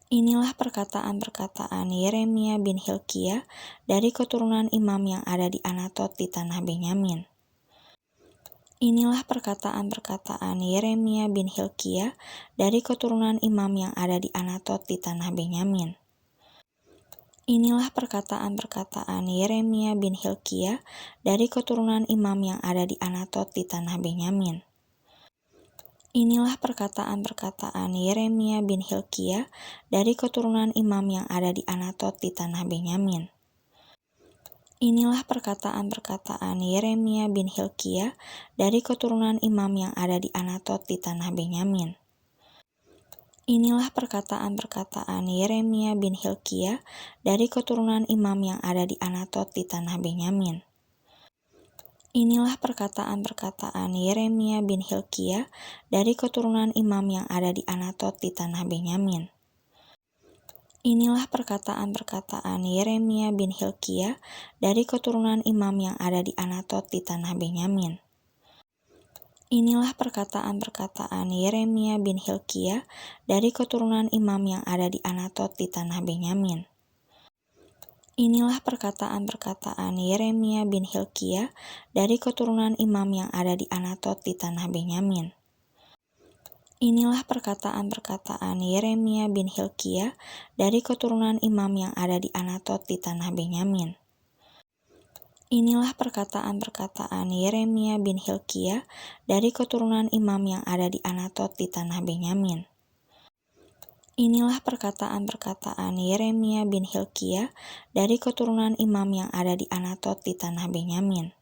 Inilah perkataan-perkataan Yeremia bin Hilkiah dari keturunan imam yang ada di Anatot di tanah Benyamin. Inilah perkataan-perkataan Yeremia bin Hilkiah dari keturunan imam yang ada di Anatot di tanah Benyamin. Inilah perkataan-perkataan Yeremia bin Hilkiah dari keturunan imam yang ada di Anatot di tanah Benyamin. Inilah perkataan-perkataan Yeremia bin Hilkiah dari keturunan imam yang ada di Anatot di tanah Benyamin. Inilah perkataan-perkataan Yeremia bin Hilkiah dari keturunan imam yang ada di Anatot di tanah Benyamin. Inilah perkataan-perkataan Yeremia bin Hilkiah dari keturunan imam yang ada di Anatot di tanah Benyamin. Inilah perkataan-perkataan Yeremia bin Hilkiah dari keturunan imam yang ada di Anatot di tanah Benyamin. Inilah perkataan-perkataan Yeremia bin Hilkiah dari keturunan imam yang ada di Anatot di tanah Benyamin. Inilah perkataan-perkataan Yeremia bin Hilkiah dari keturunan imam yang ada di Anatot di tanah Benyamin. Inilah perkataan-perkataan Yeremia bin Hilkiah dari keturunan imam yang ada di Anatot di tanah Benyamin. Inilah perkataan-perkataan Yeremia bin Hilkiah dari keturunan imam yang ada di Anatot di tanah Benyamin. Inilah perkataan-perkataan Yeremia bin Hilkiah dari keturunan imam yang ada di Anatot di tanah Benyamin. Inilah perkataan-perkataan Yeremia bin Hilkiah dari keturunan imam yang ada di Anatot di tanah Benyamin.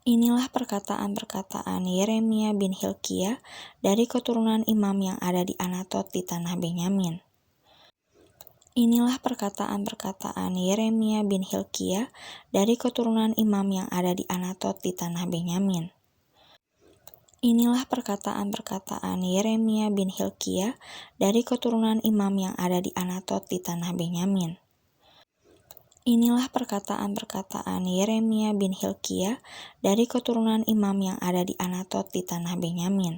Inilah perkataan-perkataan Yeremia bin Hilkiah dari keturunan imam yang ada di Anatot di tanah Benyamin. Inilah perkataan-perkataan Yeremia bin Hilkiah dari keturunan imam yang ada di Anatot di tanah Benyamin. Inilah perkataan-perkataan Yeremia bin Hilkiah dari keturunan imam yang ada di Anatot di tanah Benyamin. Inilah perkataan-perkataan Yeremia bin Hilkiah dari keturunan imam yang ada di Anatot di tanah Benyamin.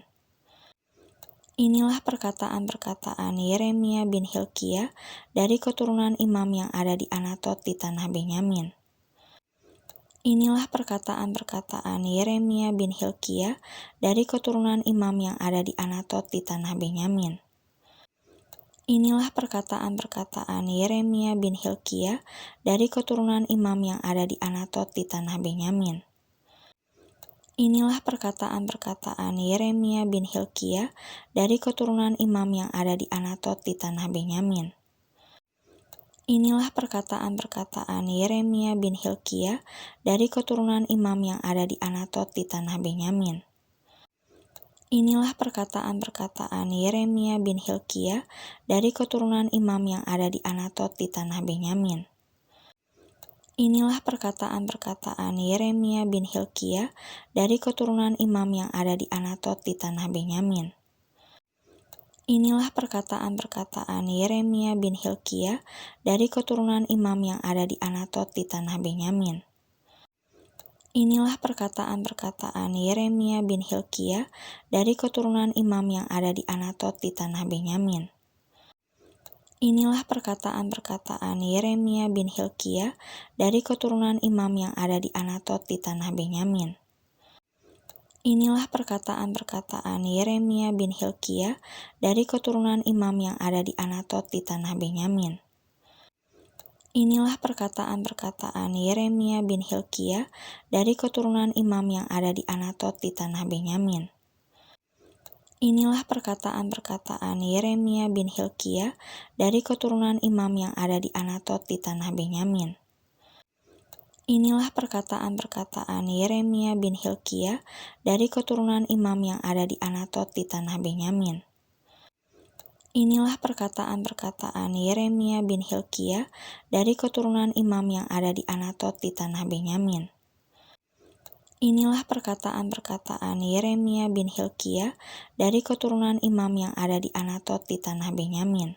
Inilah perkataan-perkataan Yeremia bin Hilkiah dari keturunan imam yang ada di Anatot di tanah Benyamin. Inilah perkataan-perkataan Yeremia bin Hilkiah dari keturunan imam yang ada di Anatot di tanah Benyamin. Inilah perkataan-perkataan Yeremia bin Hilkiah dari keturunan imam yang ada di Anatot di tanah Benyamin. Inilah perkataan-perkataan Yeremia bin Hilkiah dari keturunan imam yang ada di Anatot di tanah Benyamin. Inilah perkataan-perkataan Yeremia bin Hilkiah dari keturunan imam yang ada di Anatot di tanah Benyamin. Inilah perkataan-perkataan Yeremia bin Hilkiah dari keturunan imam yang ada di Anatot di tanah Benyamin. Inilah perkataan-perkataan Yeremia bin Hilkiah dari keturunan imam yang ada di Anatot di tanah Benyamin. Inilah perkataan-perkataan Yeremia bin Hilkiah dari keturunan imam yang ada di Anatot di tanah Benyamin. Inilah perkataan-perkataan Yeremia bin Hilkiah dari keturunan imam yang ada di Anatot di tanah Benyamin. Inilah perkataan-perkataan Yeremia bin Hilkiah dari keturunan imam yang ada di Anatot di tanah Benyamin. Inilah perkataan-perkataan Yeremia bin Hilkiah dari keturunan imam yang ada di Anatot di tanah Benyamin. Inilah perkataan-perkataan Yeremia bin Hilkiah dari keturunan imam yang ada di Anatot di tanah Benyamin. Inilah perkataan-perkataan Yeremia bin Hilkiah dari keturunan imam yang ada di Anatot di tanah Benyamin. Inilah perkataan-perkataan Yeremia bin Hilkiah dari keturunan imam yang ada di Anatot di tanah Benyamin. Inilah perkataan-perkataan Yeremia bin Hilkiah dari keturunan imam yang ada di Anatot di tanah Benyamin. Inilah perkataan-perkataan Yeremia bin Hilkiah dari keturunan imam yang ada di Anatot di tanah Benyamin.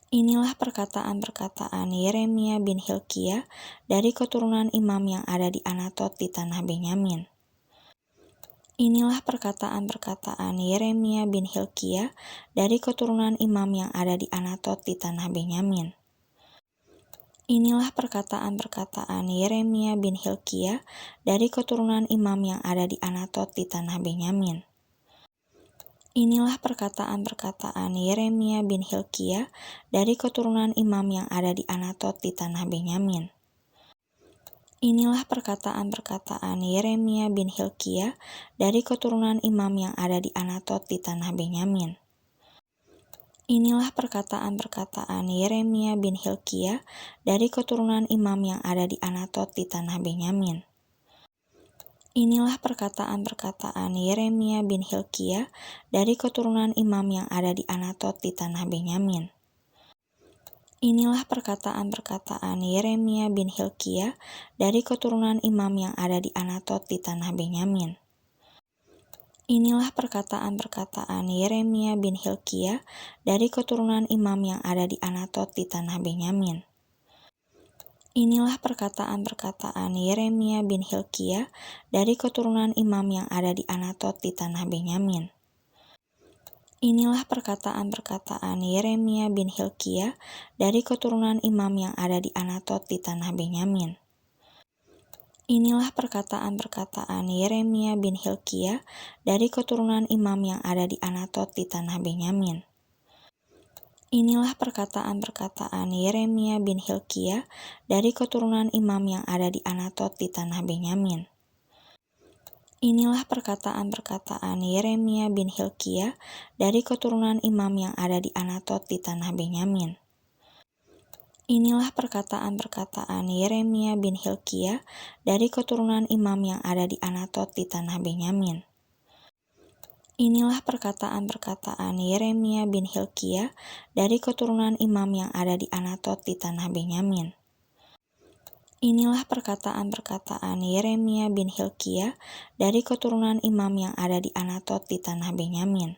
Inilah perkataan-perkataan Yeremia bin Hilkiah dari keturunan imam yang ada di Anatot di tanah Benyamin. Inilah perkataan-perkataan Yeremia bin Hilkiah dari keturunan imam yang ada di Anatot di tanah Benyamin. Inilah perkataan-perkataan Yeremia bin Hilkiah dari keturunan imam yang ada di Anatot di tanah Benyamin. Inilah perkataan-perkataan Yeremia bin Hilkiah dari keturunan imam yang ada di Anatot di tanah Benyamin. Inilah perkataan-perkataan Yeremia bin Hilkiah dari keturunan imam yang ada di Anatot di tanah Benyamin. Inilah perkataan-perkataan Yeremia bin Hilkiah dari keturunan imam yang ada di Anatot di tanah Benyamin. Inilah perkataan-perkataan Yeremia bin Hilkiah dari keturunan imam yang ada di Anatot di tanah Benyamin. Inilah perkataan-perkataan Yeremia bin Hilkiah dari keturunan imam yang ada di Anatot di tanah Benyamin. Inilah perkataan-perkataan Yeremia bin Hilkiah dari keturunan imam yang ada di Anatot di tanah Benyamin. Inilah perkataan-perkataan Yeremia bin Hilkiah dari keturunan imam yang ada di Anatot di tanah Benyamin. Inilah perkataan-perkataan Yeremia bin Hilkiah dari keturunan imam yang ada di Anatot di tanah Benyamin. Inilah perkataan-perkataan Yeremia bin Hilkiah dari keturunan imam yang ada di Anatot di tanah Benyamin. Inilah perkataan-perkataan Yeremia bin Hilkiah dari keturunan imam yang ada di Anatot di tanah Benyamin. Inilah perkataan-perkataan Yeremia bin Hilkiah dari keturunan imam yang ada di Anatot di tanah Benyamin. Inilah perkataan-perkataan Yeremia bin Hilkiah dari keturunan imam yang ada di Anatot di tanah Benyamin. Inilah perkataan-perkataan Yeremia bin Hilkiah dari keturunan imam yang ada di Anatot di tanah Benyamin. Inilah perkataan-perkataan Yeremia bin Hilkiah dari keturunan imam yang ada di Anatot di tanah Benyamin.